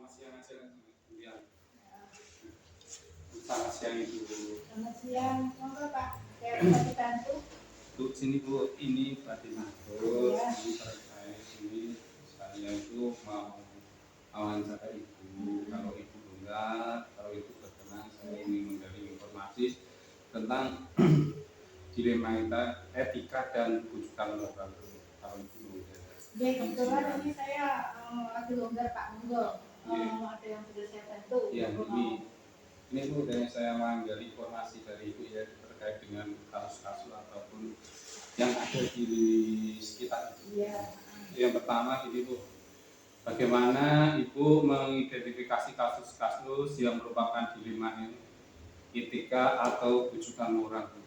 Selamat siang aja kan kemudian. Selamat siang Ibu. Selamat siang, monggo Pak. Saya bisa dibantu? Bu, sini Bu, ini Fatimah Gus, Iya. ini terkait ini saya itu mau wawancara Ibu. Kalau Ibu enggak, kalau Ibu berkenan, saya ingin menggali informasi tentang dilema etika dan rujukan moral. Kalau Ibu Ya, kebetulan ini saya lagi longgar Pak, monggo. Iya. Ada yang bisa saya bantu? Ya, ini Bu, dari saya menggali informasi dari Ibu ya terkait dengan kasus-kasus ataupun yang ada di sekitar Ibu. Iya. Yang pertama ini Bu, bagaimana Ibu mengidentifikasi kasus-kasus yang merupakan dilema etika atau rujukan moral Bu?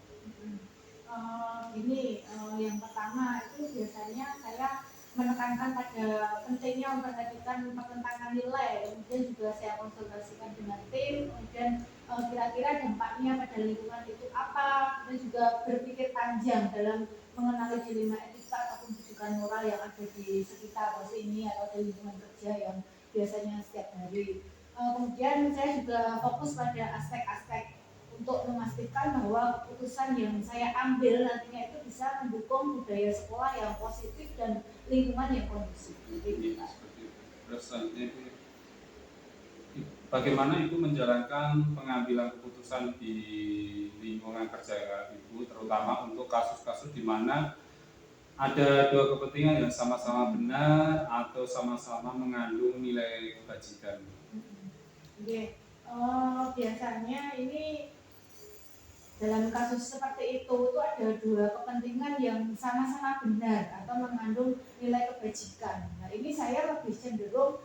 Yang pertama itu biasanya saya menekankan pada pentingnya memperhatikan pertentangan nilai, kemudian juga saya konsultasikan dengan tim, kemudian kira-kira dampaknya pada lingkungan itu apa, dan juga berpikir panjang dalam mengenali dilema etika ataupun rujukan moral yang ada di sekitar sini atau di lingkungan kerja yang biasanya setiap hari. Kemudian saya juga fokus pada aspek-aspek untuk memastikan bahwa keputusan yang saya ambil nantinya itu bisa mendukung budaya sekolah yang positif dan lingkungan yang kondusif. Terus selanjutnya itu bagaimana Ibu menjalankan pengambilan keputusan di lingkungan kerja Ibu, terutama untuk kasus-kasus di mana ada dua kepentingan yang sama-sama benar atau sama-sama mengandung nilai kebajikan. Biasanya ini dalam kasus seperti itu ada dua kepentingan yang sama-sama benar atau mengandung nilai kebajikan. Nah, ini saya lebih cenderung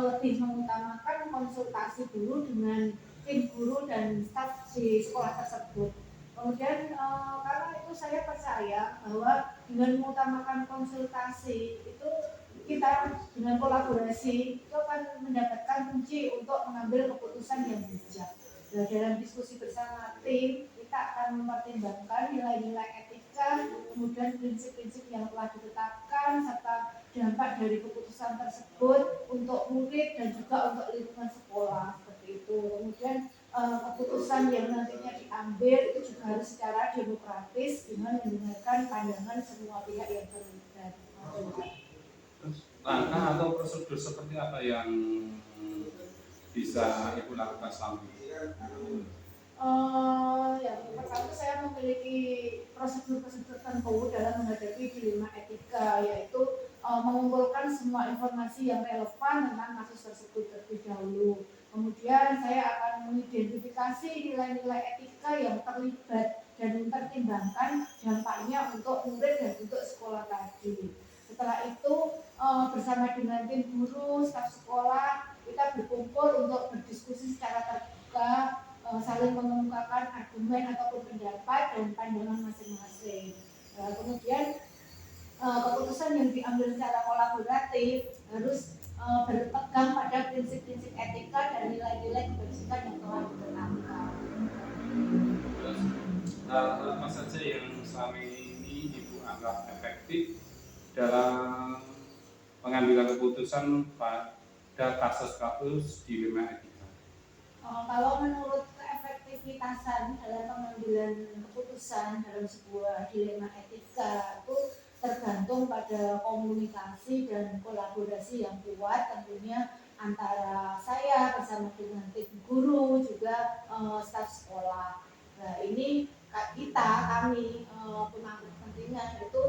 lebih mengutamakan konsultasi dulu dengan tim guru dan staf di sekolah tersebut. Kemudian karena itu saya percaya bahwa dengan mengutamakan konsultasi itu kita dengan kolaborasi itu akan mendapatkan kunci untuk mengambil keputusan yang bijak. Nah, dalam diskusi bersama tim kita akan mempertimbangkan nilai-nilai etika, kemudian prinsip-prinsip yang telah ditetapkan serta dampak dari keputusan tersebut untuk murid dan juga untuk lingkungan sekolah seperti itu. Kemudian keputusan yang nantinya diambil itu juga harus secara demokratis dengan mendengarkan pandangan semua pihak yang terlibat. Langkah atau prosedur seperti apa yang bisa Ibu lakukan selama ini? Yang pertama saya memiliki prosedur-prosedur tertentu dalam menghadapi dilema etika, yaitu mengumpulkan semua informasi yang relevan tentang kasus tersebut terlebih dahulu. Kemudian saya akan mengidentifikasi nilai-nilai etika yang terlibat dan mempertimbangkan dampaknya untuk murid dan untuk sekolah tadi. Setelah itu bersama dengan tim guru, staf sekolah, kita berkumpul untuk berdiskusi secara terbuka, saling mengemukakan argumen ataupun pendapat dan pandangan masing-masing. Kemudian keputusan yang diambil secara kolaboratif harus berpegang pada prinsip-prinsip etika dan nilai-nilai kebajikan yang telah ditetapkan. Apa saja yang selama ini Ibu anggap efektif dalam pengambilan keputusan pada kasus-kasus dilema etika? Kalau menurut keefektivitasan dalam pengambilan keputusan dalam sebuah dilema etika itu tergantung pada komunikasi dan kolaborasi yang kuat tentunya antara saya bersama dengan tim guru juga staf sekolah. Nah, ini kami pemangku kepentingan itu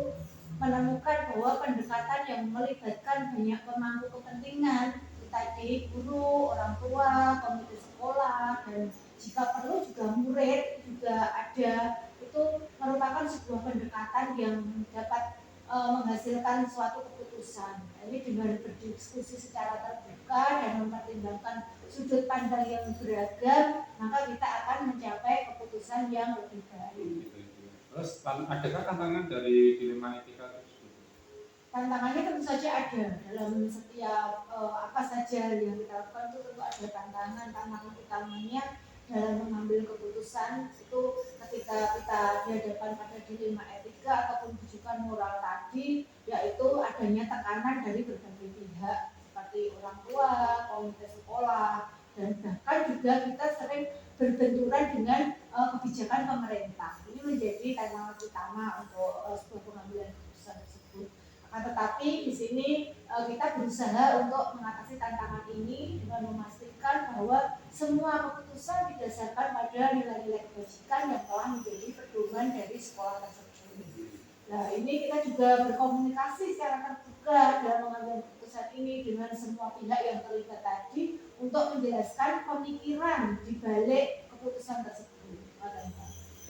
menemukan bahwa pendekatan yang melibatkan banyak pemangku kepentingan tadi guru, orang tua, komite sekolah, dan jika perlu juga murid juga ada, itu merupakan sebuah pendekatan yang dapat menghasilkan suatu keputusan. Ini dengan berdiskusi secara terbuka dan mempertimbangkan sudut pandang yang beragam, maka kita akan mencapai keputusan yang lebih baik. Terus adakah tantangan dari dilema etika tersebut? Tantangannya tentu saja ada dalam setiap apa saja yang kita lakukan itu tentu ada tantangan utamanya dalam mengambil keputusan itu ketika kita dihadapkan pada dilema etika ataupun rujukan moral tadi, yaitu adanya tekanan dari berbagai pihak seperti orang orang tua, komite sekolah, dan bahkan juga kita sering berbenturan dengan kebijakan pemerintah. Ini menjadi tantangan utama untuk sebuah pengambilan keputusan tersebut. Tetapi di sini kita berusaha untuk mengatasi tantangan ini dengan memastikan bahwa semua keputusan didasarkan pada nilai-nilai kebajikan yang telah menjadi pedoman dari sekolah tersebut. Nah, ini kita juga berkomunikasi secara terbuka dalam mengambil keputusan ini dengan semua pihak yang terlibat tadi untuk menjelaskan pemikiran di balik keputusan tersebut.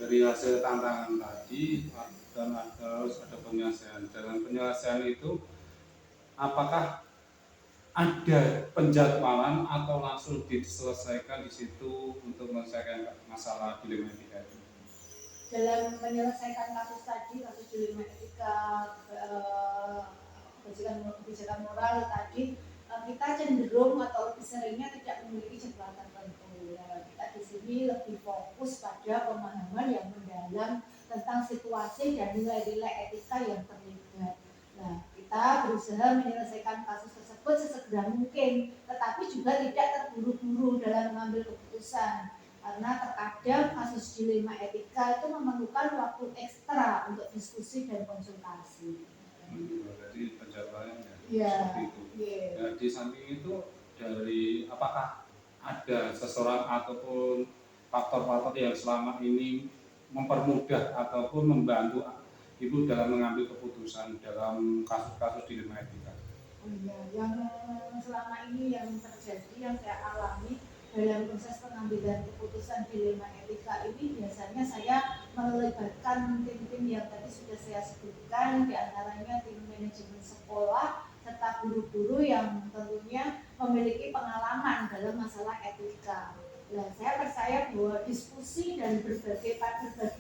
Dari hasil tantangan tadi dan harus ada penyelesaian. Dalam penyelesaian itu, apakah ada penjadwalan atau langsung diselesaikan di situ untuk menyelesaikan masalah dilema etika itu? Dalam menyelesaikan kasus tadi, kasus dilema etika, kebijakan moral tadi, kita cenderung atau lebih seringnya tidak memiliki jadwal tertentu. Kita di sini lebih fokus pada pemahaman yang mendalam tentang situasi dan nilai-nilai etika yang terlibat. Nah, kita berusaha menyelesaikan kasus tersebut sesegera mungkin, tetapi juga tidak terburu-buru dalam mengambil keputusan. Karena terkadang kasus dilema etika itu memerlukan waktu ekstra untuk diskusi dan konsultasi. Jadi penjadwalannya seperti itu. Nah, di samping itu dari apakah ada seseorang ataupun faktor-faktor yang selama ini mempermudah ataupun membantu Ibu dalam mengambil keputusan dalam kasus-kasus dilema etika? Yang selama ini yang terjadi, yang saya alami dalam proses pengambilan keputusan dilema etika ini, biasanya saya melibatkan tim-tim yang tadi sudah saya sebutkan, diantaranya tim manajemen sekolah serta guru-guru yang tentunya memiliki pengalaman dalam masalah etika. Nah, saya percaya bahwa diskusi dan berbagi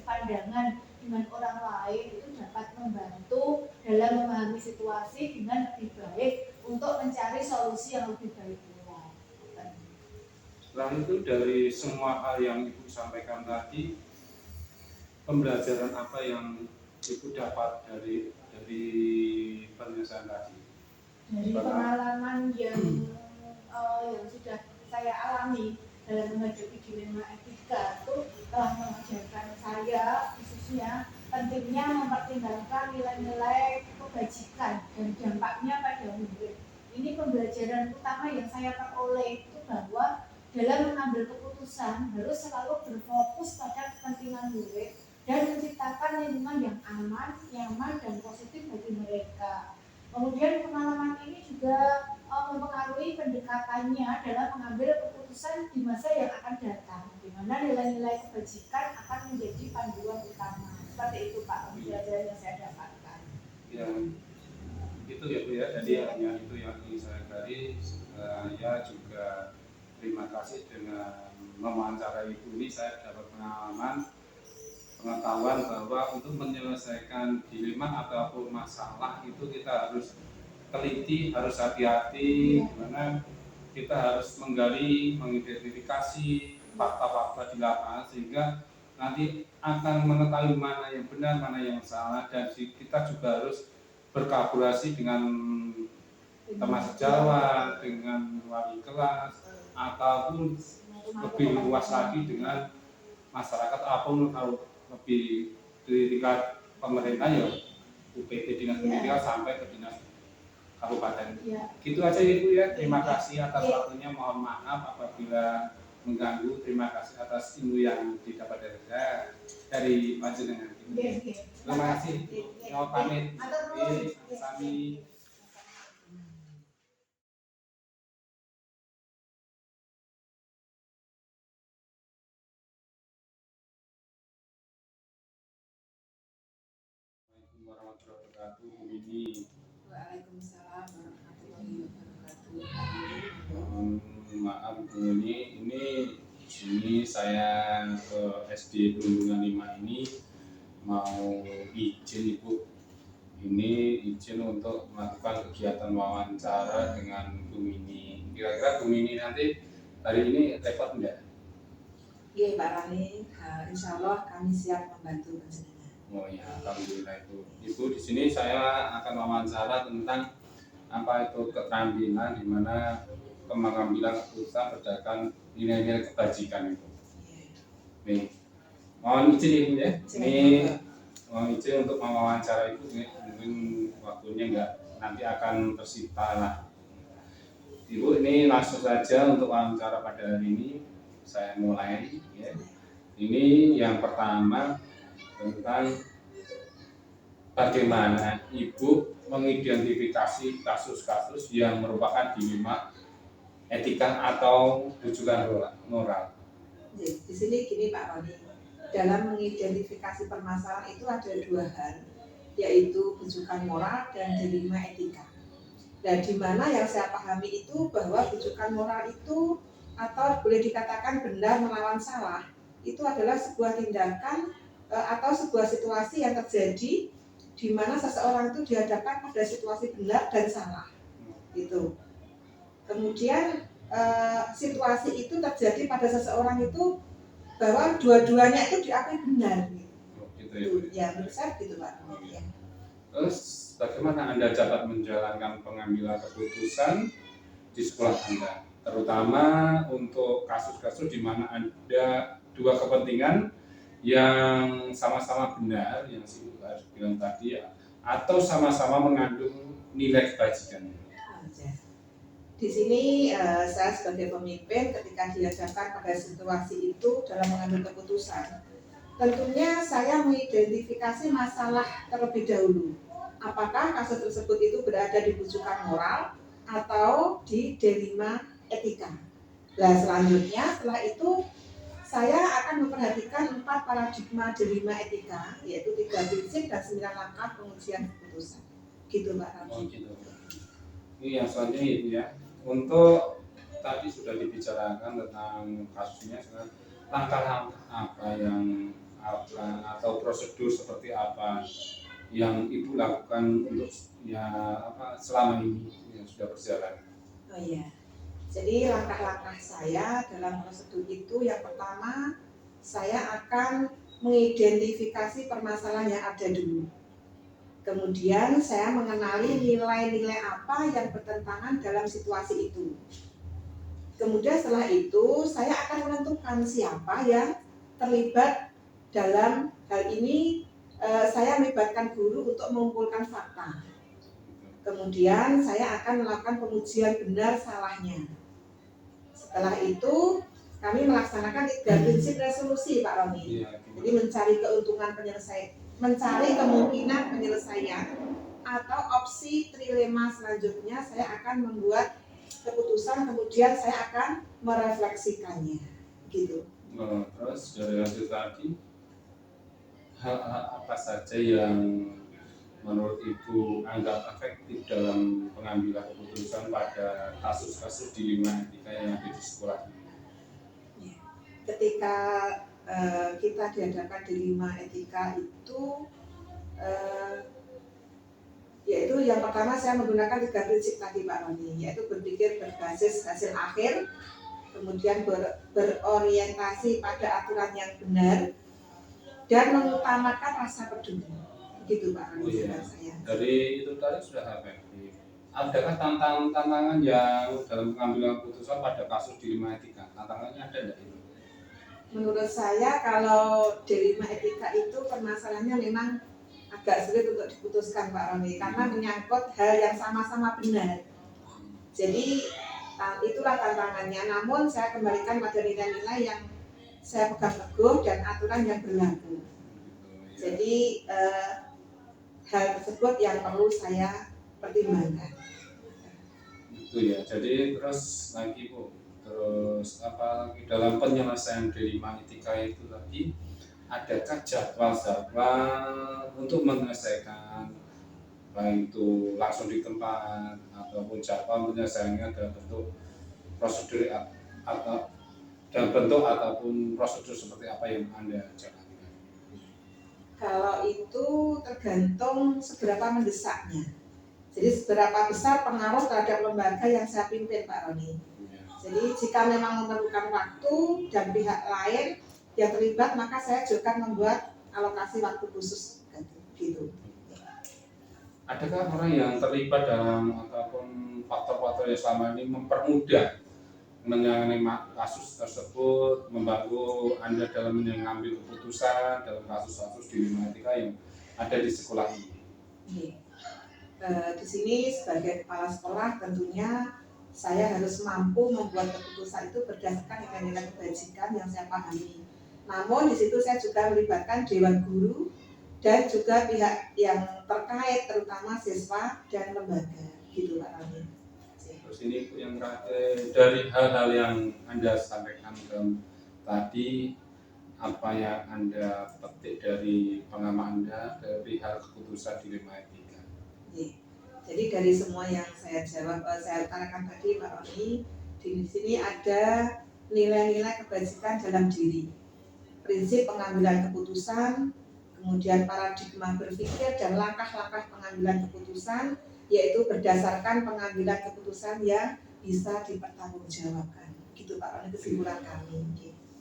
pandangan dengan orang lain itu dapat membantu dalam memahami situasi dengan lebih baik untuk mencari solusi yang lebih baik pula. Setelah itu, dari semua hal yang Ibu sampaikan tadi, pembelajaran apa yang Ibu dapat dari penyelesaian tadi? Dari pengalaman yang sudah saya alami dalam menghadapi dilema etika itu telah mengajarkan saya khususnya pentingnya mempertimbangkan nilai-nilai kebajikan dan dampaknya pada murid. Ini pembelajaran utama yang saya peroleh itu bahwa dalam mengambil keputusan harus selalu berfokus pada kepentingan murid dan menciptakan lingkungan yang aman, nyaman, dan positif bagi mereka. Kemudian pengalaman ini juga mempengaruhi pendekatannya dalam mengambil keputusan di masa yang akan datang, di mana nilai-nilai kebajikan akan menjadi panduan utama. Seperti itu Pak, pembelajaran yang saya dapatkan. Ya, itu ya Bu ya. Jadi hanya itu yang ingin saya garis. Ya juga terima kasih dengan mewawancarai Ibu ini, saya dapat pengetahuan bahwa untuk menyelesaikan dilema ataupun masalah itu kita harus teliti, harus hati-hati, dimana kita harus menggali, mengidentifikasi fakta-fakta di lapangan sehingga nanti akan mengetahui mana yang benar, mana yang salah, dan kita juga harus berkolaborasi dengan teman sejawat, dengan wali kelas, ataupun lebih luas lagi dengan masyarakat, ataupun kalau lebih di tingkat pemerintah ya UPT dinas pendidikan sampai ke dinas kabupaten. Gitu aja Ibu ya. Terima kasih atas waktunya. Mohon maaf apabila mengganggu. Terima kasih atas ilmu yang didapat dari saya, dari panjenengan. Terima kasih. Mau pamit. Sami. Warahmatullahi wabarakatuh. Ini Waalaikumsalam warahmatullahi wabarakatuh. Maaf Bu, ini sini saya ke SD Perundungan 5 ini mau izin Ibu. Ini izin untuk melakukan kegiatan wawancara dengan Bu Mini. Kira-kira Bu Mini nanti hari ini repot enggak? Iya Pak Rani, insya Allah kami siap membantu panjenengan. Oh ya, alhamdulillah Ibu. Ibu, di sini saya akan wawancara tentang apa itu keterampilan di mana pengambilan keputusan berdasarkan nilai-nilai kebajikan itu. Nih, mohon izin Ibu ya. Ini mohon izin untuk mewawancara Ibu, mungkin waktunya nanti akan tersita lah. Ibu, ini langsung saja untuk wawancara pada hari ini saya mulai ya. Ini yang pertama tentang bagaimana Ibu mengidentifikasi kasus-kasus yang merupakan dilema etika atau rujukan moral. Di sini gini Pak Roni, dalam mengidentifikasi permasalahan itu ada dua hal, yaitu rujukan moral dan dilema etika. Dan di mana yang saya pahami itu bahwa rujukan moral itu atau boleh dikatakan benar melawan salah itu adalah sebuah tindakan atau sebuah situasi yang terjadi di mana seseorang itu dihadapkan pada situasi benar dan salah gitu. Kemudian situasi itu terjadi pada seseorang itu bahwa dua-duanya itu diakui benar gitu. Ya, menurut saya gitu Pak. Ya. Terus bagaimana Anda dapat menjalankan pengambilan keputusan di sekolah Anda, terutama untuk kasus-kasus di mana ada dua kepentingan yang sama-sama benar, yang saya bilang tadi ya, atau sama-sama mengandung nilai kebajikan. Di sini saya sebagai pemimpin ketika dihadapkan pada situasi itu dalam mengambil keputusan, tentunya saya mengidentifikasi masalah terlebih dahulu. Apakah kasus tersebut itu berada di rujukan moral atau di dilema etika. Nah selanjutnya setelah itu saya akan memperhatikan 4 paradigma dilema etika, yaitu 3 prinsip dan 9 langkah pengujian keputusan. Gitu Mbak Rami. Oh gitu. Ini yang selanjutnya itu ya. Untuk tadi sudah dibicarakan tentang kasusnya, langkah-langkah apa yang atau prosedur seperti apa yang Ibu lakukan untuk selama ini yang sudah berjalan. Oh iya. Jadi langkah-langkah saya dalam prosedur itu yang pertama saya akan mengidentifikasi permasalahan yang ada dulu. Kemudian saya mengenali nilai-nilai apa yang bertentangan dalam situasi itu. Kemudian setelah itu saya akan menentukan siapa yang terlibat dalam hal ini. Saya melibatkan guru untuk mengumpulkan fakta. Kemudian saya akan melakukan pengujian benar salahnya. Setelah itu kami melaksanakan 3 prinsip resolusi Pak Roni. Jadi mencari keuntungan mencari kemungkinan penyelesaian atau opsi trilema selanjutnya saya akan membuat keputusan, kemudian saya akan merefleksikannya gitu. Terus dari hasil tadi hal apa saja yang menurut Ibu anggap efektif dalam pengambilan keputusan pada kasus-kasus dilema etika yang ada di sekolah ini? Ketika kita dihadapkan dilema etika itu yaitu yang pertama saya menggunakan 3 prinsip tadi Pak Roni, yaitu berpikir berbasis hasil akhir, kemudian berorientasi pada aturan yang benar, dan mengutamakan rasa peduli. Begitu Pak Roni. Saya. Dari itu tadi sudah efektif. Adakah tantangan yang dalam pengambilan keputusan pada kasus dilema etika? Tantangannya ada tidak itu? Menurut saya kalau dilema etika itu permasalahannya memang agak sulit untuk diputuskan Pak Roni karena menyangkut hal yang sama-sama benar. Jadi itulah tantangannya. Namun saya kembalikan pada nilai-nilai yang saya pegang teguh dan aturan yang berlaku. Jadi hal tersebut yang perlu saya pertimbangkan. Itu ya. Jadi terus lagi Bu. Terus dalam penyelesaian dilema etika itu tadi adakah jadwal untuk menyelesaikan baik itu langsung di tempat ataupun jadwal penyelesaiannya dalam bentuk prosedur atau dalam bentuk ataupun prosedur seperti apa yang Anda jalankan? Kalau itu tergantung seberapa mendesaknya. Jadi seberapa besar pengaruh terhadap lembaga yang saya pimpin Pak Roni. Jadi jika memang memerlukan waktu dan pihak lain yang terlibat, maka saya juga membuat alokasi waktu khusus gitu. adakah orang yang terlibat dalam ataupun faktor-faktor yang selama ini mempermudah menangani kasus tersebut, membantu Anda dalam mengambil keputusan dalam kasus-kasus di Lima yang ada di sekolah ini? Di sini sebagai kepala sekolah tentunya saya harus mampu membuat keputusan itu berdasarkan nilai-nilai kebajikan yang saya pahami. Namun di situ saya juga melibatkan dewan guru dan juga pihak yang terkait, terutama siswa dan lembaga, gitu Pak Rani. Terus ini yang dari hal-hal yang Anda sampaikan tadi, apa yang Anda petik dari pengalaman Anda dari hal keputusan di Lima Etika? Jadi dari semua yang saya jawab, saya utarakan tadi Pak Roni, di sini ada nilai-nilai kebajikan dalam diri, prinsip pengambilan keputusan, kemudian paradigma berpikir dan langkah-langkah pengambilan keputusan, yaitu berdasarkan pengambilan keputusan yang bisa dipertanggungjawabkan. Gitu Pak Roni, kesimpulan kami.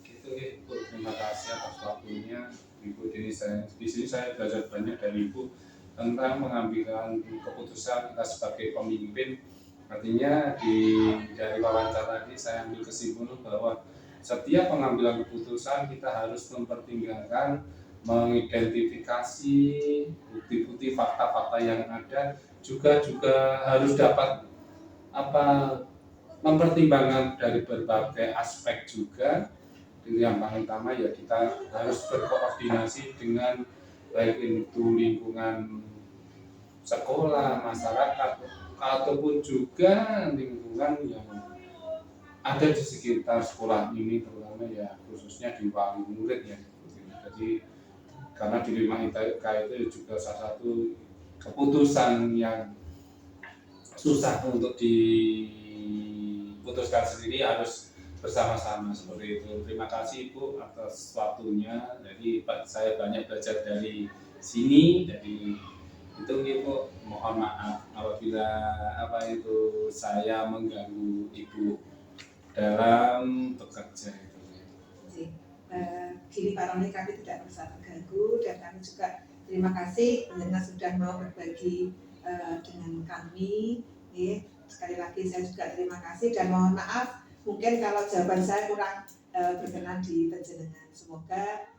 Gitu Ibu, terima kasih atas waktunya Ibu. Di sini saya belajar banyak dari Ibu tentang pengambilan keputusan kita sebagai pemimpin. Artinya dari wawancara tadi saya ambil kesimpulan bahwa setiap pengambilan keputusan kita harus mempertimbangkan, mengidentifikasi bukti-bukti fakta-fakta yang ada, juga harus dapat mempertimbangkan dari berbagai aspek juga. Yang paling utama ya kita harus berkoordinasi dengan baik itu lingkungan sekolah, masyarakat, ataupun juga lingkungan yang ada di sekitar sekolah ini, terutama ya khususnya di wali murid ya. Jadi karena di Lima Etika itu juga salah satu keputusan yang susah untuk diputuskan sendiri, harus bersama-sama seperti itu. Terima kasih Ibu atas waktunya. Jadi saya banyak belajar dari sini. Jadi itu Ibu, mohon maaf apabila saya mengganggu Ibu dalam bekerja itu. Gini Pak Roni, kami tidak merasa terganggu dan kami juga terima kasih karena sudah mau berbagi dengan kami. Sekali lagi saya juga terima kasih dan mohon maaf mungkin kalau jawaban saya kurang berkenan di panjenengan. Semoga